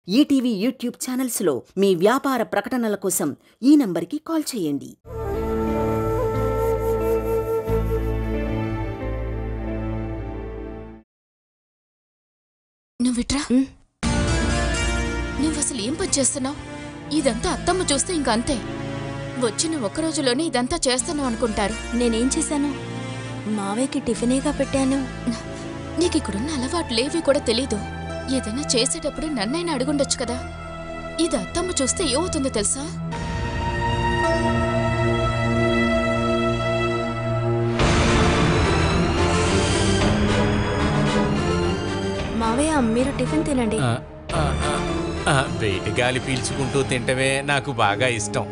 ETV YouTube ఛానల్స్లో మీ వ్యాపార ప్రకటనల కోసం ఈ నంబర్కి కాల్ చేయండి. నువ్విట్రా, నువ్వసలు ఏం పని చేస్తున్నావు? ఇదంతా అత్తమ్మ చూస్తే ఇంక అంతే. వచ్చిన ఒక్క రోజులోనే ఇదంతా చేస్తున్నావు అనుకుంటారు. నేనేం చేశాను? మావయ్యకి టిఫినేగా పెట్టాను. నీకిక్కడున్న అలవాట్లేవి కూడా తెలీదు. ఏదైనా చేసేటప్పుడు నన్నైనా అడుగుండొచ్చు కదా. ఇది అత్తమ్మ చూస్తే ఏమవుతుందో తెలుసా? మావయ్య, మీరు టిఫిన్ తినండి. బయట గాలి పీల్చుకుంటూ తింటమే నాకు బాగా ఇష్టం.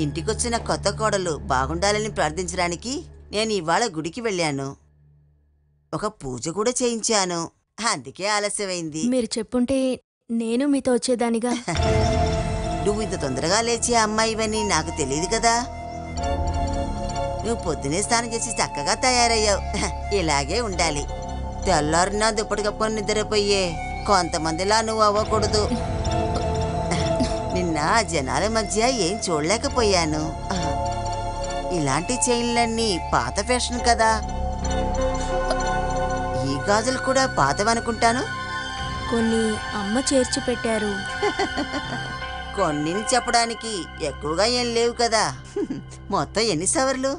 ఇంటికొచ్చిన కొత్త కోడలు బాగుండాలని ప్రార్థించడానికి నేను ఇవాళ గుడికి వెళ్ళాను. ఒక పూజ కూడా చేయించాను. అందుకే ఆలస్యమైంది. మీరు చెప్పుంటే నేను మీతో వచ్చేదానిగా. నువ్వు ఇంత తొందరగా లేచే అమ్మాయివని నాకు తెలియదు కదా. నువ్వు పొద్దునే స్నానం చేసి చక్కగా తయారయ్యావు. ఇలాగే ఉండాలి. తెల్లారినా దుప్పటి కప్పుకొని నిద్రపోయే కొంతమందిలా నువ్వు అవ్వకూడదు. నిన్న జనాల మధ్య ఏం చూడలేకపోయాను. ఇలాంటి చైన్లన్నీ పాత ఫ్యాషన్ కదా. ఈ గాజులు కూడా పాతవనుకుంటాను. కొన్ని అమ్మ చేర్చి పెట్టారు. కొన్ని చెప్పడానికి ఎక్కువగా ఏం లేవు కదా. మొత్తం ఎన్ని సవర్లు?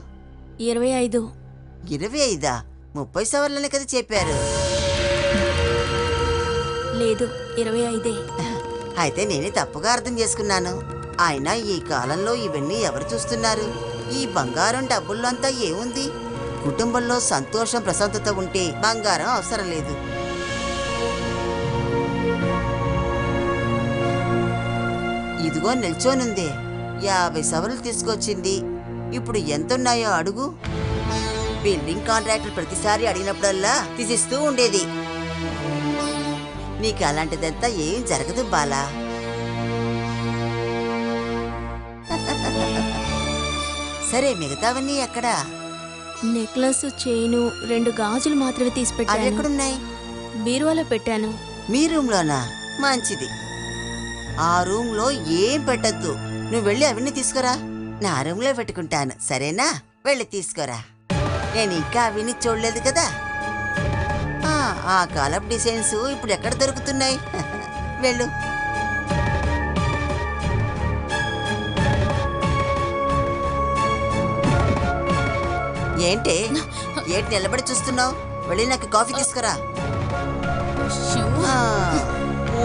25. 25? 30 సవర్లని కదా చెప్పారు. లేదు, 25. అయితే నేనే తప్పుగా అర్థం చేసుకున్నాను. అయినా ఈ కాలంలో ఇవన్నీ ఎవరు చూస్తున్నారు? ఈ బంగారం డబ్బుల్లో అంతా ఏముంది? కుటుంబంలో సంతోషం ప్రశాంతత ఉంటే బంగారం అవసరం లేదు. ఇదిగో నిల్చోనుందే 50 సవర్లు తీసుకొచ్చింది. ఇప్పుడు ఎంతున్నాయో అడుగు. బిల్డింగ్ కాంట్రాక్టర్ ప్రతిసారి అడిగినప్పుడల్లా తీసిస్తూ ఉండేది. నీకు అలాంటిదంతా ఏం జరగదు బాలా. సరే, మిగతావన్నీ ఎక్కడా? నెక్లెస్, చైను, 2 గాజులు మాత్రమే తీసి అవి పెట్టాను. ఎక్కడున్నాయి? బీరువాలో పెట్టాను. మీ రూమ్లోనా? మంచిది. ఆ రూమ్లో ఏం పెట్టద్దు. నువ్వు వెళ్ళి అవన్నీ తీసుకురా. నా రూమ్లో పెట్టుకుంటాను, సరేనా? వెళ్ళి తీసుకురా. నేను ఇంకా అవన్నీ చూడలేదు కదా. ఆ కాలప్ డిజైన్స్ ఇప్పుడు ఎక్కడ దొరుకుతున్నాయి? వెళ్ళు. ఏంటి నిలబడి చూస్తున్నావు? వెళ్ళి నాకు కాఫీ తీసుకురా.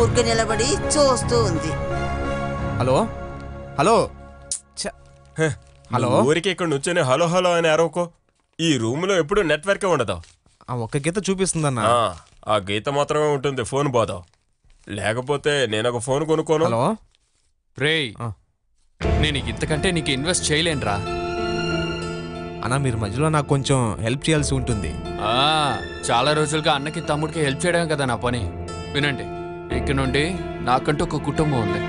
ఊరికే నిలబడి చూస్తూ ఉంది. Hello hello hello. ఊరికి ఇక్కడ నుంచొని హలో హలో అని అరవకో. ఈ రూమ్ లో ఎప్పుడు నెట్వర్క్ ఉండదు. ఒక్క గీత చూపిస్తుందన్నా. ఆ గీత మాత్రమే ఉంటుంది, ఫోన్ పోదాం. లేకపోతే నేను ఒక ఫోన్ కొనుక్కోను. హలో రేయ్, నేను ఇంతకంటే నీకు ఇన్వెస్ట్ చేయలేనురా. అన్నా, మీరు మధ్యలో నాకు కొంచెం హెల్ప్ చేయాల్సి ఉంటుంది. చాలా రోజులుగా అన్నకి తమ్ముడికి హెల్ప్ చేయడం కదా నా పని. వినండి, ఇక్కడ నుండి నాకంటూ ఒక కుటుంబం ఉంది.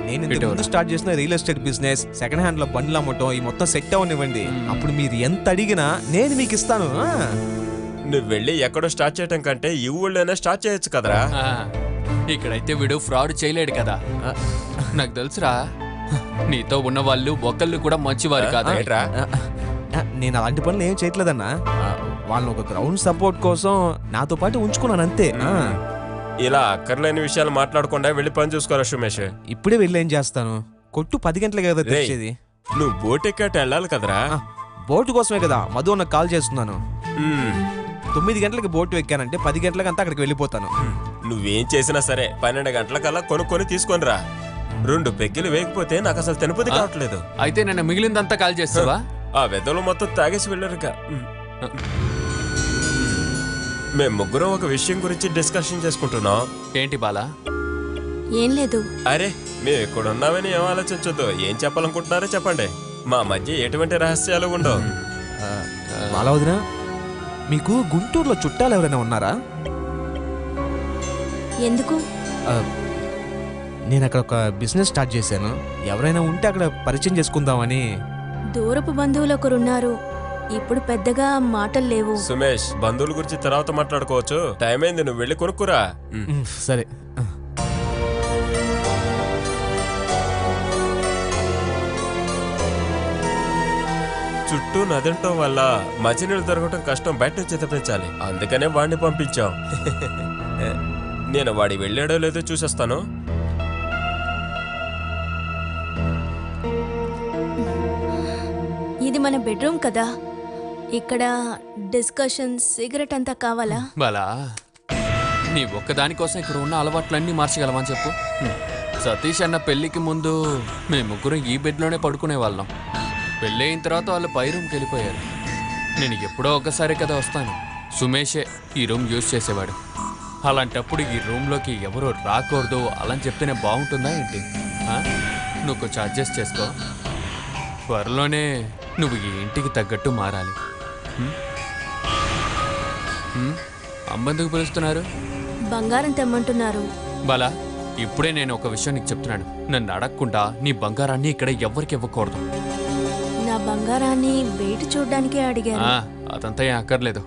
నేను ఇంతకుముందు స్టార్ట్ చేసిన real estate business, second hand లో బండ్లు అమ్మటం, ఈ మొత్తం సెట్ అవనివ్వండి. అప్పుడు మీరు ఎంత అడిగినా నేను మీకు ఇస్తాను. నువ్వు వెళ్ళి ఎక్కడో స్టార్ట్ చేయటం కంటే ఈ ఊళ్ళోనే స్టార్ట్ చేయొచ్చు కదరా. ఇక్కడైతే వీడు ఫ్రాడ్ చేయలేడు కదా. నాకు తెలుసురా, నీతో ఉన్న వాళ్ళు ఒకళ్ళు కూడా మంచివారు కాదు. నేను అలాంటి పనులు ఏం చేయట్లేదన్నా. వాళ్ళని ఒక గ్రౌండ్ సపోర్ట్ కోసం నాతో పాటు ఉంచుకున్నాను అంతే. ఇలా అక్కర్లేని విషయాలు మాట్లాడకుండా వెళ్ళి పని చూసుకోరా సుమేష్. ఇప్పుడే వెళ్ళి ఏం చేస్తాను? కొట్టు 10 గంటలకి కదా తెచ్చేది. నువ్వు బోట్ ఎక్కట వెళ్ళాలి కదరా. బోటు కోసమే కదా మధు నాకు కాల్ చేస్తున్నాను. 9 గంటలకి బోటు ఎక్కానంటే 10 గంటలకి అంతా అక్కడికి వెళ్ళిపోతాను. నువ్వేం చేసినా సరే 12 గంటలకల్లా కొనుక్కొని తీసుకొని రా. 2 పెగ్గులు వేయకపోతే నాకు అసలు తినపతి కావట్లేదు. అయితే నేను మిగిలిందంతా కాల్ చేస్తావా? ఆ వెదలు మొత్తం తాగేసి వెళ్ళరుగా. మేము ముగ్గురం ఒక విషయం గురించి డిస్కషన్ చేసుకుంటున్నాం. ఏంటి బాలా? ఏం లేదు. అరే, మేము ఇక్కడ ఉన్నామని ఏం ఆలోచించొద్దు. ఏం చెప్పాలనుకుంటున్నారో చెప్పండి. మా మధ్య ఎటువంటి రహస్యాలు ఉండవు. బాలా వదినా, మీకు గుంటూరులో చుట్టాలు ఎవరైనా ఉన్నారా? ఎందుకు? నేను అక్కడ ఒక బిజినెస్ స్టార్ట్ చేశాను. ఎవరైనా ఉంటే అక్కడ పరిచయం చేసుకుందామని. దూరపు బంధువులు ఒకరున్నారు. ఇప్పుడు పెద్దగా మాటలు లేవు. సుమేష్, బంధువుల గురించి తర్వాత మాట్లాడుకోవచ్చు. టైం అయింది, నువ్వు వెళ్ళి కొనుక్కురా. సరే. చుట్టూ నదింటం వల్ల మంచినీళ్ళు దొరకటం కష్టం, బయట నుంచి తెప్పించాలి. అందుకనే వాడిని పంపించాం. నేను వాడి వెళ్ళాడో లేదో చూసేస్తాను. ఇది మన బెడ్రూమ్ కదా, ఇక్కడ డిస్కషన్, సిగరెట్ అంతా కావాలా? బాలా, నీ ఒక్కదానికోసం ఇక్కడ ఉన్న అలవాట్లన్నీ మార్చగలమని చెప్పు. సతీష్ అన్న పెళ్ళికి ముందు మేము ముగ్గురం ఈ బెడ్లోనే పడుకునే వాళ్ళం. పెళ్ళి అయిన తర్వాత వాళ్ళు పై రూమ్కి వెళ్ళిపోయారు. నేను ఎప్పుడో ఒకసారి కదా వస్తాను. సుమేషే ఈ రూమ్ యూజ్ చేసేవాడు. అలాంటప్పుడు ఈ రూమ్లోకి ఎవరో రాకూడదు అలా చెప్తేనే బాగుంటుందా ఏంటి? నువ్వు కొంచెం అడ్జస్ట్ చేసుకో. త్వరలోనే నువ్వు ఈ ఇంటికి తగ్గట్టు మారాలి. అమ్మెందుకు పిలుస్తున్నారు? బంగారం తెమ్మంటున్నారు. బాలా, ఇప్పుడే నేను ఒక విషయం నీకు చెప్తున్నాను. నన్ను అడగకుండా నీ బంగారాన్ని ఇక్కడ ఎవ్వరికి ఇవ్వకూడదు. నా బంగారాన్ని వెయిట్ చూడ్డానికే అడిగారు. అదంతా ఏం అక్కర్లేదు.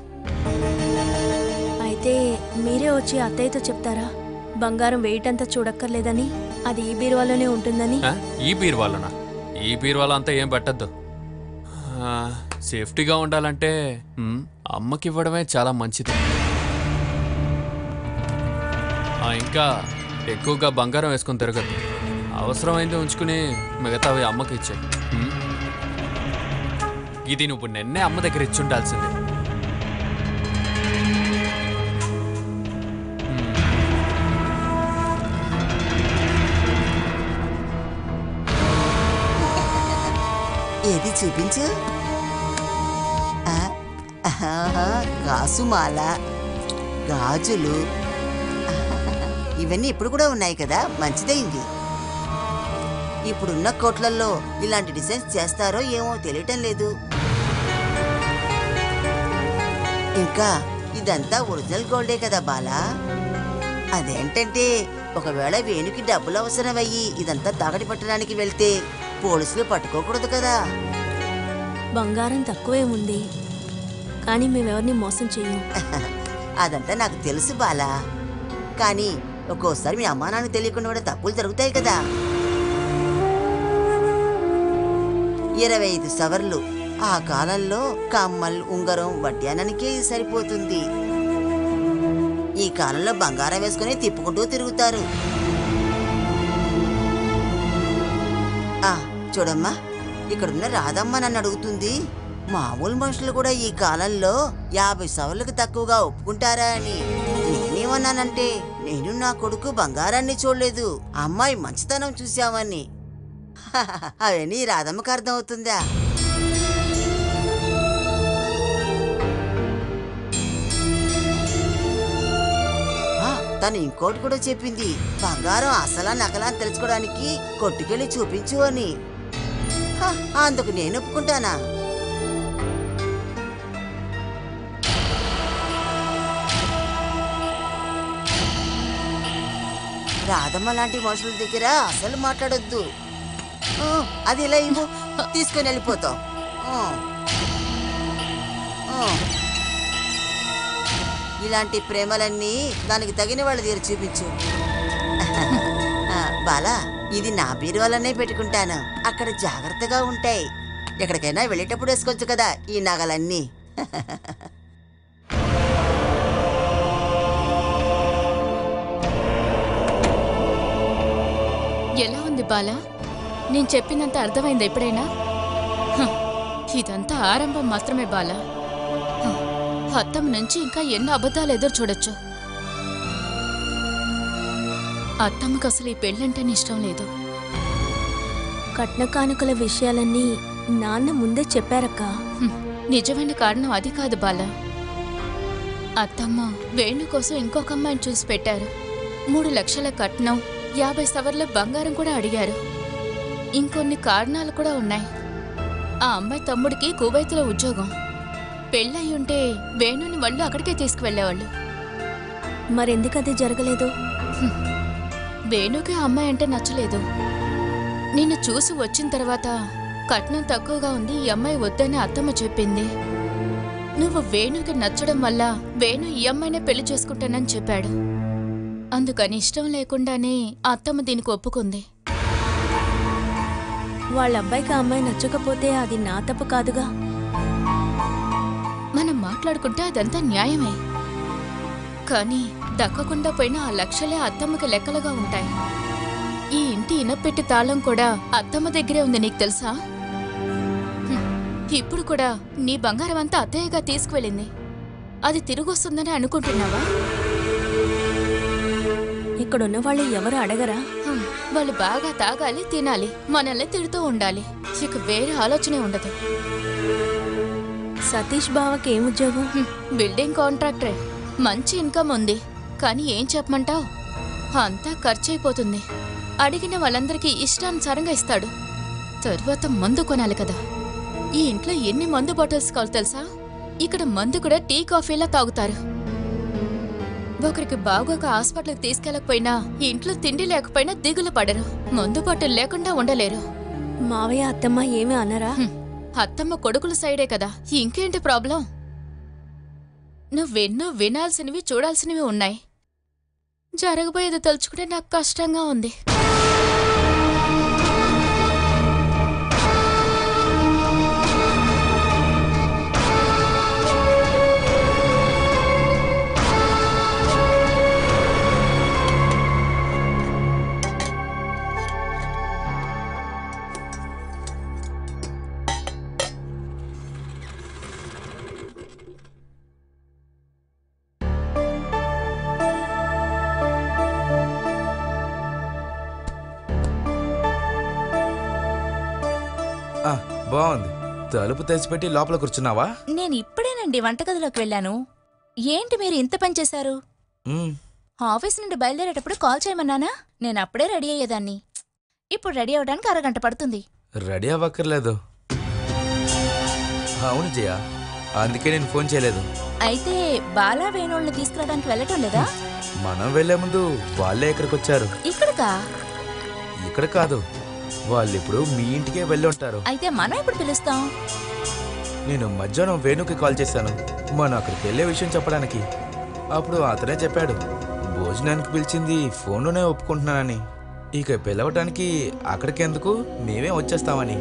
అయితే మీరే వచ్చి అత్తయ్యతో చెప్తారా బంగారం వెయిట్ అంతా చూడక్కర్లేదని, అది ఈ బీరువాలోనే ఉంటుందని? ఈ బీరువాలోనా? ఈ బీరువాలో అంతా ఏం పెట్టద్దు. సేఫ్టీగా ఉండాలంటే అమ్మకి ఇవ్వడమే చాలా మంచిది. ఇంకా ఎక్కువగా బంగారం వేసుకొని తిరగద్దు. అవసరమైంది ఉంచుకుని మిగతావి అమ్మకి ఇచ్చే. ఇది నువ్వు నిన్నే అమ్మ దగ్గర ఇచ్చి ఉండాల్సిందే. ఏది చూపించు. కాసుమాల, గాజులు, ఇవన్నీ ఇప్పుడు కూడా ఉన్నాయి కదా, మంచిదైంది. ఇప్పుడున్న కోట్లల్లో ఇలాంటి డిజైన్స్ చేస్తారో ఏమో తెలియటం లేదు. ఇంకా ఇదంతా ఒరిజినల్ గోల్డే కదా బాలా. అదేంటంటే ఒకవేళ వేణుకి డబ్బులు అవసరమయ్యి ఇదంతా తాకటి పట్టడానికి వెళ్తే పోలీసులు పట్టుకోకూడదు కదా. బంగారం తక్కువే ఉంది, కానీ మేమెవరిని మోసం చెయ్యం. అదంతా నాకు తెలుసు బాలా, కానీ ఒక్కోసారి మీ అమ్మా నాన్న తెలియకుండా కూడా తప్పులు జరుగుతాయి కదా. 25 సవర్లు ఆ కాలంలో కమ్మల్, ఉంగరం, వడ్డానానికే సరిపోతుంది. ఈ కాలంలో బంగారం వేసుకుని తిప్పుకుంటూ తిరుగుతారు. చూడమ్మా, ఇక్కడున్న రాధమ్మ నన్ను అడుగుతుంది, మామూలు మనుషులు కూడా ఈ కాలంలో 50 సవర్లకు తక్కువగా ఒప్పుకుంటారా అని. నేనేమన్నానంటే, నేను నా కొడుకు బంగారాన్ని చూడలేదు, అమ్మాయి మంచితనం చూశామని. అవన్నీ రాధమ్మకు అర్థం అవుతుందా? తను ఇంకోటి కూడా చెప్పింది, బంగారం అసలా నకలా అని తెలుసుకోవడానికి కొట్టుకెళ్ళి చూపించు అని. అందుకు నేను ఒప్పుకుంటానా? రాధమ్మ లాంటి మనుషుల దగ్గర అసలు మాట్లాడొద్దు. అది ఇలా ఇవ్వు, తీసుకొని వెళ్ళిపోతాం. ఇలాంటి ప్రేమలన్నీ దానికి తగిన వాళ్ళ దగ్గర చూపించు. బాలా, ఇది నా బీరువాలనే పెట్టుకుంటాను, అక్కడ జాగ్రత్తగా ఉంటాయి. ఎక్కడికైనా వెళ్ళేటప్పుడు వేసుకోవచ్చు కదా ఈ నగలన్నీ. ఎలా ఉంది బాలా? నేను చెప్పినంత అర్థమైందా ఎప్పుడైనా? ఇదంతా ఆరంభం మాత్రమే బాలా. అత్తమ్మ నుంచి ఇంకా ఎన్నో అబద్ధాలు ఎదురు చూడొచ్చు. అత్తమ్మకు అసలు ఈ పెళ్ళంటేనే ఇష్టం లేదు. కట్న కానుకల విషయాలన్నీ నాన్న ముందే చెప్పారక్క. నిజమైన కారణం అది కాదు బాలా. అత్తమ్మ వేణు కోసం ఇంకొక అమ్మాయిని చూసి పెట్టారు. 3 లక్షల కట్నం, 50 సవర్ల బంగారం కూడా అడిగారు. ఇంకొన్ని కారణాలు కూడా ఉన్నాయి. ఆ అమ్మాయి తమ్ముడికి కువైత్లో ఉద్యోగం. పెళ్ళయి ఉంటే వేణుని వాళ్ళు అక్కడికే తీసుకువెళ్ళేవాళ్ళు. మరెందుకది జరగలేదు? వేణుకి ఆ అమ్మాయి అంటే నచ్చలేదు. నిన్ను చూసి వచ్చిన తర్వాత కట్నం తక్కువగా ఉంది, ఈ అమ్మాయి వద్దని అత్తమ్మ చెప్పింది. నువ్వు వేణుకి నచ్చడం వల్ల వేణు ఈ అమ్మాయినే పెళ్లి చేసుకుంటానని చెప్పాడు. అందుకని ఇష్టం లేకుండానే అత్తమ్మ దీనికి ఒప్పుకుంది. వాళ్ళ అబ్బాయికి ఆ అమ్మాయి నచ్చకపోతే అది నా తప్పు కాదుగా. మనం మాట్లాడుకుంటే అదంతా న్యాయమే. కానీ దక్కకుండా పోయిన ఆ లక్షలే అత్తమ్మకి లెక్కలుగా ఉంటాయి. ఈ ఇంటి ఇనపెట్టి తాళం కూడా అత్తమ్మ దగ్గరే ఉంది, నీకు తెలుసా? ఇప్పుడు కూడా నీ బంగారం అంతా అత్తయ్యగా తీసుకువెళ్ళింది. అది తిరిగొస్తుందని అనుకుంటున్నావా? ఇక్కడున్న వాళ్ళు ఎవరు అడగరా? వాళ్ళు బాగా తాగాలి, తినాలి, మనల్ని తిడుతూ ఉండాలి. ఇక వేరే ఆలోచనే ఉండదు. సతీష్ బావకి ఏం ఉద్యోగం? బిల్డింగ్ కాంట్రాక్టరే. మంచి ఇన్కమ్ ఉంది. కానీ ఏం చెప్పమంటావు, అంతా ఖర్చయిపోతుంది. అడిగిన వాళ్ళందరికీ ఇష్టానుసారంగా ఇస్తాడు. తరువాత మందు కొనాలి కదా. ఈ ఇంట్లో ఎన్ని మందు బాటిల్స్ కావాలి తెలుసా? ఇక్కడ మందు కూడా టీ కాఫీలా తాగుతారు. ఒకరికి బాగోక హాస్పిటల్కి తీసుకెళ్లకపోయినా, ఇంట్లో తిండి లేకపోయినా దిగులు పడరు. మందు బాటిల్ లేకుండా ఉండలేరు. మావయ్య అత్తమ్మ ఏమీ అనరా? అత్తమ్మ కొడుకుల సైడే కదా, ఇంకేంటి ప్రాబ్లం? నువ్వెన్నో వినాల్సినవి, చూడాల్సినవి ఉన్నాయి. జరగబోయేది తలుచుకుంటే నాకు కష్టంగా ఉంది. బాగుంది. తలుపు తెచ్చిపెట్టి లోపల కూర్చున్నావా? నేను ఇప్పుడేనండి వంటగదిలోకి వెళ్ళాను. ఏంటి మీరు ఇంత పని చేశారు? ఆఫీస్ నుండి బయలుదేరేటప్పుడు కాల్ చేయమన్నానా? నేను అప్పుడే రెడీ అయ్యేదాన్ని. ఇప్పుడు రెడీ అవడానికి అరగంట పడుతుంది. రెడీ అవ్వక్కర్లేదు. అవును జయ, అందుకే నేను ఫోన్ చేయలేదు. అయితే బాలా వేణుల్ని తీసుకురావడానికి వెళ్ళటం లేదా? మనం వెళ్లే ముందు వాళ్ళే ఇక్కడికి వచ్చారు. ఇక్కడికా? ఇక్కడ కాదు, వాళ్ళు ఇప్పుడు మీ ఇంటికే వెళ్ళి ఉంటారు. అయితే మనం ఎప్పుడు పిలుస్తాం? నేను మధ్యాహ్నం వేణుకి కాల్ చేశాను, మనం అక్కడికి వెళ్ళే విషయం చెప్పడానికి. అప్పుడు అతనే చెప్పాడు, భోజనానికి పిలిచింది ఫోన్లోనే ఒప్పుకుంటున్నానని. ఇక పిలవటానికి అక్కడికెందుకు, మేమే వచ్చేస్తామని.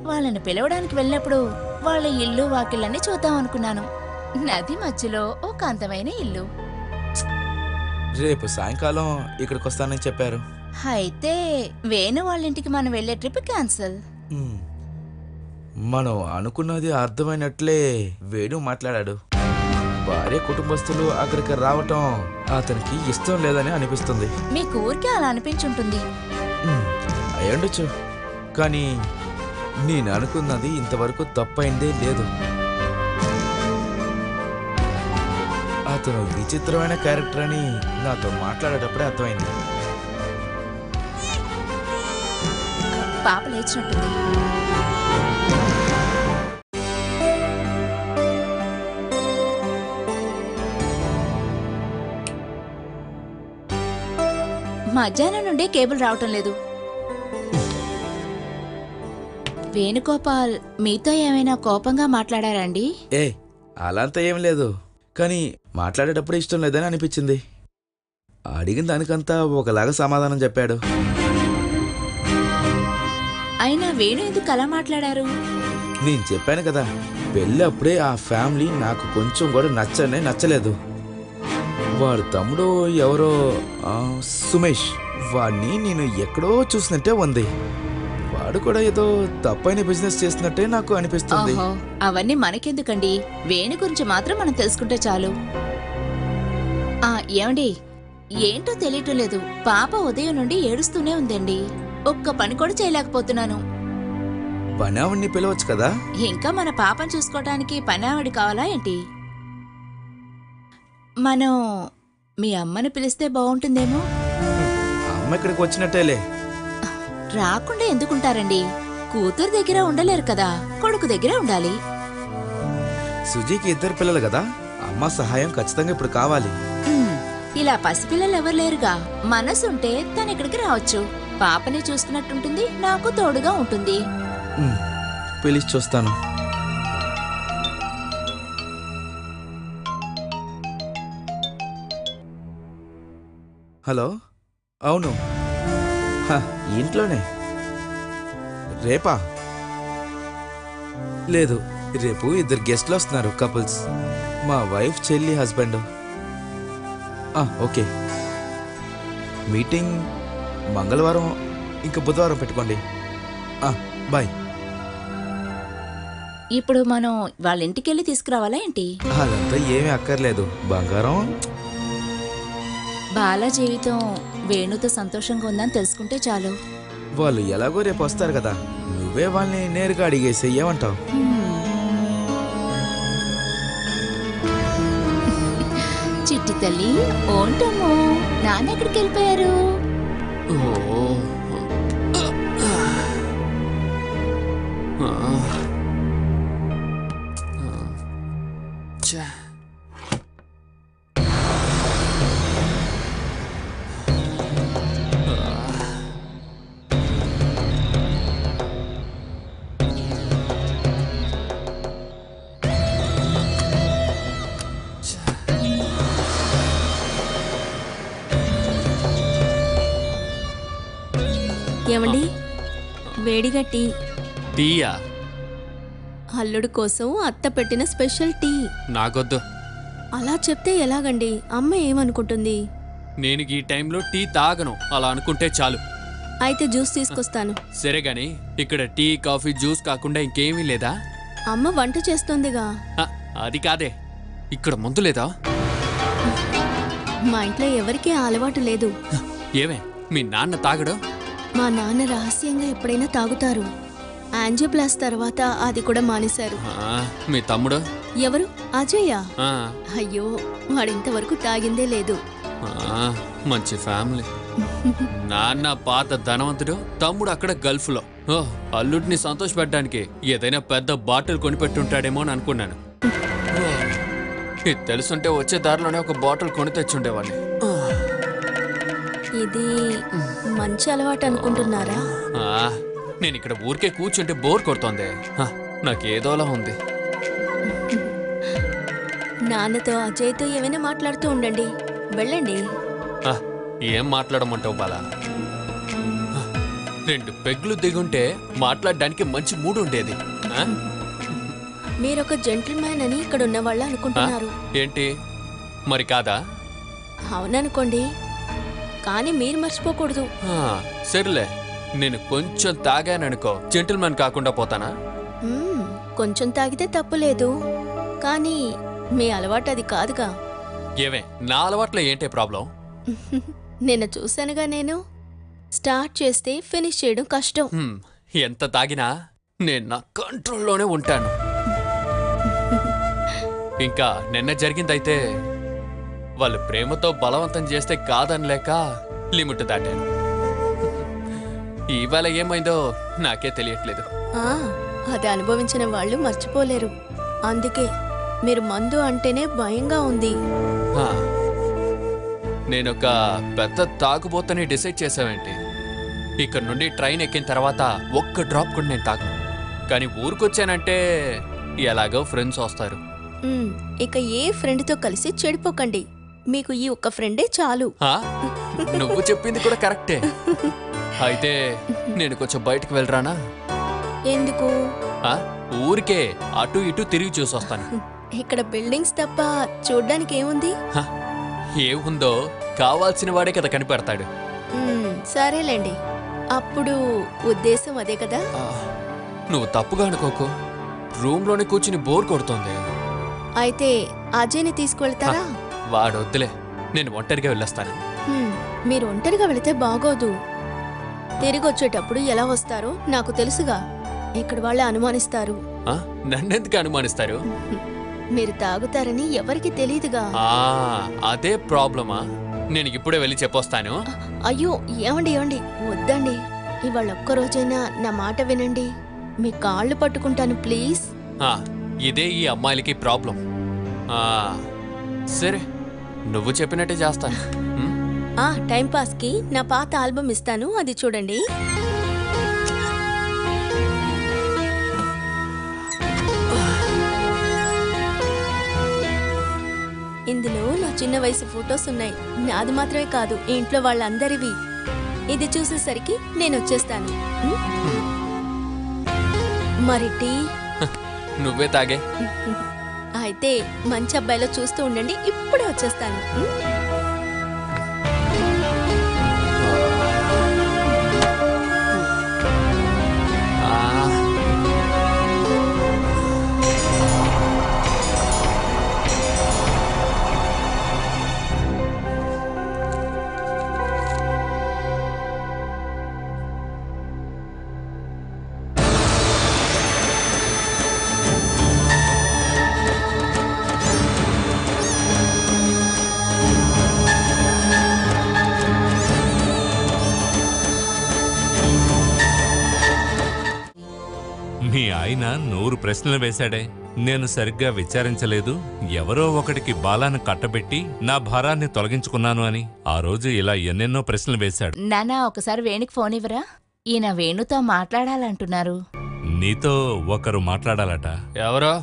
వాళ్ళని పిలవడానికి వెళ్ళినప్పుడు వాళ్ళ ఇల్లు వాకిళ్ళని చూద్దాం అనుకున్నాను. నది మధ్యలో ఒక అందమైన ఇల్లు. రేపు సాయంకాలం ఇక్కడికి వస్తానని చెప్పారు. అయితే వేణు వాళ్ళ ఇంటికి మనం వెళ్ళే ట్రిప్ క్యాన్సిల్. మనం అనుకున్నది అర్థమైనట్లే వేణు మాట్లాడాడు. భార్య కుటుంబస్తులు అక్కడికి రావటం అతనికి ఇష్టం లేదని అనిపిస్తుంది. మీకు ఊరికే అలా అనిపించుంటుంది. అయ్యుండొచ్చు, కానీ నేను అనుకున్నది ఇంతవరకు తప్పైందే లేదు. అతను విచిత్రమైన క్యారెక్టర్ అని నాతో మాట్లాడేటప్పుడే అర్థమైంది. పాప లేచినట్టుంది. మధ్యాహ్నం నుండి కేబుల్ రావటం లేదు. వేణుగోపాల్ మీతో ఏమైనా కోపంగా మాట్లాడారండి? అలాంతా ఏం లేదు, కానీ మాట్లాడేటప్పుడు ఇష్టం లేదని అనిపించింది. అడిగిన దానికంతా ఒకలాగా సమాధానం చెప్పాడు. అయినా వేణు ఎందుకు అలా మాట్లాడారు? నేను చెప్పాను కదా, పెళ్ళప్పుడే ఆ ఫ్యామిలీ నాకు కొంచెం కూడా నచ్చలేదు. వాడు తమ్ముడు ఎవరో సుమేష్, వాడిని నేను ఎక్కడో చూసినట్టే ఉంది. వాడు కూడా ఏదో తప్పైన బిజినెస్ చేస్తున్నట్టే నాకు అనిపిస్తుంది. అవన్నీ మనకెందుకండి, వేణు గురించి మాత్రం మనం తెలుసుకుంటే చాలు. ఏమండి, ఏంటో తెలియటం లేదు, పాప ఉదయం నుండి ఏడుస్తూనే ఉందండి. ఒక్క పని కూడా చేయలేకపోతున్నాను. పనావిడిని పిలవచ్చు కదా. ఇంకా మన పాపను చూసుకోవటానికి పనావిడి కావాలా ఏంటి? మనం మీ అమ్మని పిలిస్తే బాగుంటుందేమో. అమ్మ ఇక్కడికి వచ్చినట్టేలే. రాకుండా ఎందుకుంటారండి? కూతురు దగ్గర ఉండలేరు కదా, కొడుకు దగ్గర ఉండాలి. సుజీకి 2 పిల్లలు కదా, అమ్మ సహాయం ఖచ్చితంగా ఇప్పుడు కావాలి. ఇలా పసిపిల్లలు ఎవరు లేరుగా. మనసుంటే తను ఇక్కడికి రావచ్చు. పాపని చూసుకున్నట్టుంటుంది, నాకు తోడుగా ఉంటుంది. పిలిచి చూస్తాను. హలో, అవును, ఇంట్లోనే. రేపా? లేదు, రేపు 2 గెస్ట్లు వస్తున్నారు, కపుల్స్. మా వైఫ్, చెల్లి, హస్బెండ్. ఓకే. మీటింగ్ మంగళవారం ఇంకా బుధవారం పెట్టుకోండి. బాయ్. ఇప్పుడు మనం వాళ్ళ ఇంటికి వెళ్ళి తీసుకురావాలా ఏంటి? అదంతా ఏమీ అక్కర్లేదు. బంగారం, బాలా జీవితం వేణుతో సంతోషంగా ఉందని తెలుసుకుంటే చాలు. వాళ్ళు ఎలాగో రేపు వస్తారు కదా, నువ్వే వాళ్ళని నేరుగా అడిగేసి ఏమంటావు? చిట్టి తల్లి, ఓంటమ్మో, నాన్న ఎక్కడికి వెళ్ళిపోయారు? ఏమండి, వేడిగా టీ. టీయా? అల్లుడు కోసం అత్త పెట్టిన స్పెషల్ టీ. నాకొద్దు. అలా చెప్తే ఎలాగండి? అమ్మ ఏమనుకుంటుంది? నేను ఈ టైంలో టీ తాగను, అలా అనుకుంటే చాలు. అయితే జ్యూస్ తీసుకొస్తాను. సరే గాని ఇక్కడ టీ, కాఫీ, జ్యూస్ కాకుండా ఇంకేమీ లేదా? అమ్మ వంట చేస్తోందిగా. అది కాదే, ఇక్కడ మందు లేదా? మా ఇంట్లో ఎవరికీ ఆ అలవాటు లేదు. ఏమే, మీ నాన్న తాగడు? మా నాన్న రహస్యంగా ఎప్పుడైనా తాగుతారు. యాంజియోప్లాస్ తర్వాత అది కూడా మానేశారు. మీ తమ్ముడు? ఎవరు? అజయ్య? ఆ, అయ్యో, వాడింతవరకు తాగిందే లేదు. మంచి ఫ్యామిలీ. నాన్న పాత ధనవంతుడు, తమ్ముడు అక్కడ గల్ఫ్ లో. అల్లుడిని సంతోషపెట్టడానికి ఏదైనా పెద్ద బాటిల్ కొనిపెట్టుంటాడేమో అని అనుకున్నాను. ఇది తెలుసుంటే వచ్చే దారిలోనే ఒక బాటిల్ కొని తెచ్చుండేవాడిని. ఇది మంచి అలవాటు అనుకుంటున్నారా? నేను ఇక్కడ ఊరికే కూర్చుంటే బోర్ కొడుతోంది. నాకేదోలా ఉంది. నాన్నతో, అజయ్తో ఏమైనా మాట్లాడుతూ ఉండండి. వెళ్ళండి. ఏం మాట్లాడమంటావు బాలా? 2 పెగ్గులు దిగుంటే మాట్లాడడానికి మంచి మూడు ఉండేది. మీరొక జెంటిల్మ్యాన్ అని ఇక్కడ ఉన్న వాళ్ళు అనుకుంటున్నారు. ఏంటి మరి కాదా? అవుననుకోండి, కానీ మీరు మర్చిపోకూడదు. సరేలే, నేను కొంచెం తాగాననుకో, జెంటిల్మెన్ కాకుండా పోతానా? కొంచెం తాగితే తప్పులేదు, కానీ మీ అలవాటు అది కాదుగా. ఏవే, నా అలవాట్లో ఏంటే ప్రాబ్లం? నిన్న చూశానుగా, నేను స్టార్ట్ చేస్తే ఫినిష్ చేయడం కష్టం. ఎంత తాగినా నేను నా కంట్రోల్లోనే ఉంటాను. ఇంకా నిన్న జరిగిందైతే వాళ్ళు ప్రేమతో బలవంతం చేస్తే కాదనిలేక లిమిట్ దాటాను. ఇవాళ ఏమైందో నాకే తెలియట్లేదు. అది అనుభవించిన వాళ్ళు మర్చిపోలేరు. అందుకే మీరు మందు అంటేనే భయంగా ఉంది. నేనొక పెద్ద తాగుబోతని డిసైడ్ చేసావేంటి? ఇక్కడ నుండి ట్రైన్ ఎక్కిన తర్వాత ఒక్క డ్రాప్ కూడా నేను తాగను. కానీ ఊరికొచ్చానంటే ఎలాగో ఫ్రెండ్స్ వస్తారు. ఇక ఏ ఫ్రెండ్తో కలిసి చెడిపోకండి. మీకు ఈ ఒక్క ఫ్రెండే చాలు. నువ్వు చెప్పింది కూడా కరెక్టే. అయితే నేను కొంచెం బయటకు వెళ్ళరానా? ఎందుకు? ఊరికే అటు ఇటు తిరిగి చూసొస్తాను. ఇక్కడ బిల్డింగ్స్ తప్ప చూడ్డానికి ఏముంది? ఏముందో కావాల్సిన వాడే కదా కనిపెడతాడు. సరేలేండి, అప్పుడు ఉద్దేశం అదే కదా. నువ్వు తప్పుగా అనుకోకు, రూమ్లోనే కూర్చుని బోర్ కొడుతోంది. అయితే అజయ్ని తీసుకువెళ్తారా? వాడొద్దులే, నేను ఒంటరిగా వెళ్ళొస్తాను. మీరు ఒంటరిగా వెళితే బాగోదు. తిరిగి వచ్చేటప్పుడు ఎలా వస్తారో నాకు తెలుసుగా. ఇక్కడ వాళ్ళే అనుమానిస్తారు. నన్నెందుకు అనుమానిస్తారు? మీరు తాగుతారని ఎవరికి తెలీదుగా. అదే ప్రాబ్లమా? నేను ఇప్పుడే వెళ్ళి చెప్పొస్తాను. అయ్యో, ఏమండి ఏమండి, వద్దండి. ఇవాళ ఒక్కరోజైనా నా మాట వినండి. మీ కాళ్ళు పట్టుకుంటాను ప్లీజ్. ఇదే ఈ అమ్మాయిలకి ప్రాబ్లం. సరే, నువ్వు చెప్పినట్టే చేస్తాను. టైం పాస్కి నా పాత ఆల్బమ్ ఇస్తాను, అది చూడండి. ఇందులో నా చిన్న వయసు ఫొటోస్ ఉన్నాయి. నాది మాత్రమే కాదు, ఈ ఇంట్లో వాళ్ళందరివి. ఇది చూసేసరికి నేను వచ్చేస్తాను. మరి టీ? నువ్వే తాగే. అయితే మంచి అబ్బాయిలో చూస్తూ ఉండండి, ఇప్పుడే వచ్చేస్తాను. మీ ఆయన 100 ప్రశ్నలు వేశాడే, నేను సరిగ్గా విచారించలేదు, ఎవరో ఒకటికి బాలాన్ని కట్టబెట్టి నా భారాన్ని తొలగించుకున్నాను అని. ఆ రోజు ఇలా ఎన్నెన్నో ప్రశ్నలు వేశాడు. నానా, ఒకసారి వేణుకి ఫోన్ ఇవ్వరా? ఈయన వేణుతో మాట్లాడాలంటున్నారు. నీతో ఒకరు మాట్లాడాలట. ఎవరో?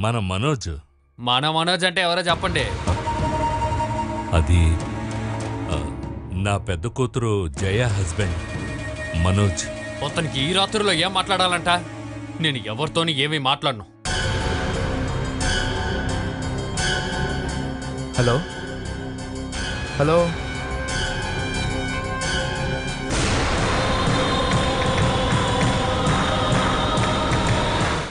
మన మనోజ్. మన మనోజ్ అంటే ఎవరో చెప్పండి. అది నా పెద్ద కూతురు జయ హస్బెండ్ మనోజ్. అతనికి ఈ రాత్రిలో ఏం మాట్లాడాలంట? నేను ఎవరితోని ఏమీ మాట్లాడను. Hello hello